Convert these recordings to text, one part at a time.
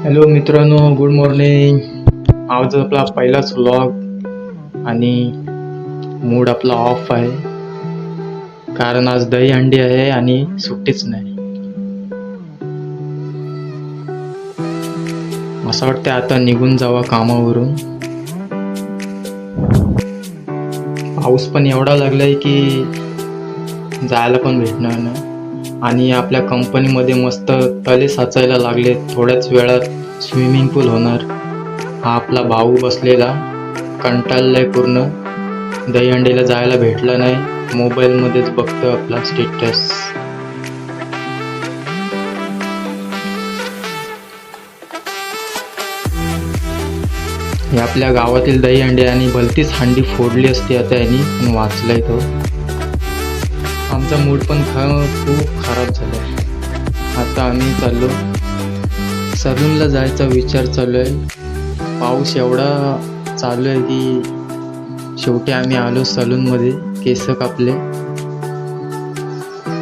Hello मित्रांनो, good morning. आज आपला पहिलाच व्लॉग आणि मूड आपला ऑफ आहे कारण आज दहीहंडी आहे आणि सुट्टीच नाही. असं वाटतं आता निघून जावा कामावरून. पाऊस पण एवढा लागलाय की जायला पण भेटणार नाही आणि आपल्या कंपनीमध्ये मस्त तले साचायला लागले. थोड्याच वेळात स्विमिंग पूल होणार. हा आपला भाऊ बसलेला कंटाळलाय पूर्ण. दहीहंडीला जायला भेटलं नाही, मोबाईलमध्येच बघतो आपला स्टेटस. हे आपल्या गावातील दहीहंडी आणि भलतीच हंडी फोडली असती आता यांनी, पण वाचलाय तो. आमचा मूड पण खूप खराब झालाय. आता आम्ही चाललो सलूनला जायचा विचार चालू आहे. पाऊस एवढा चालू आहे की शेवटी आम्ही आलो सलूनमध्ये. केस कापले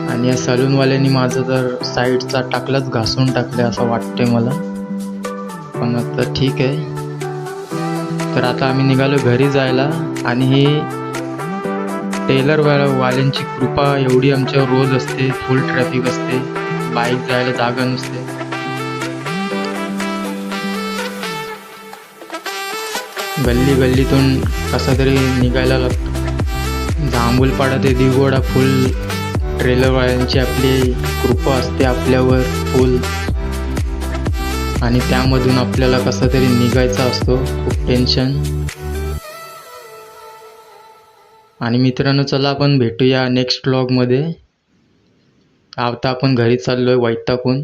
आणि या सलूनवाल्यानी माझं तर साईडचा टाकलाच घासून टाकले असं वाटतंय मला, पण आता ठीक आहे. तर आता आम्ही निघालो घरी जायला आणि हे टेलर वाल्यांची कृपा एवढी आमच्यावर रोज असते. फुल ट्रॅफिक असते, बाईक जायला जागा नसते. गल्ली गल्लीतून कसा तरी निघायला लागतो. जांभूलपाडा ते दिगोडा फुल ट्रेलरवाल्यांची आपली कृपा असते आपल्यावर फुल, आणि त्यामधून आपल्याला कसा तरी निघायचा असतो. खूप टेन्शन. आणि मित्रांनो, चला आपण भेटूया नेक्स्ट व्लॉगमध्ये. आता आपण घरी चाललोय वैतागून.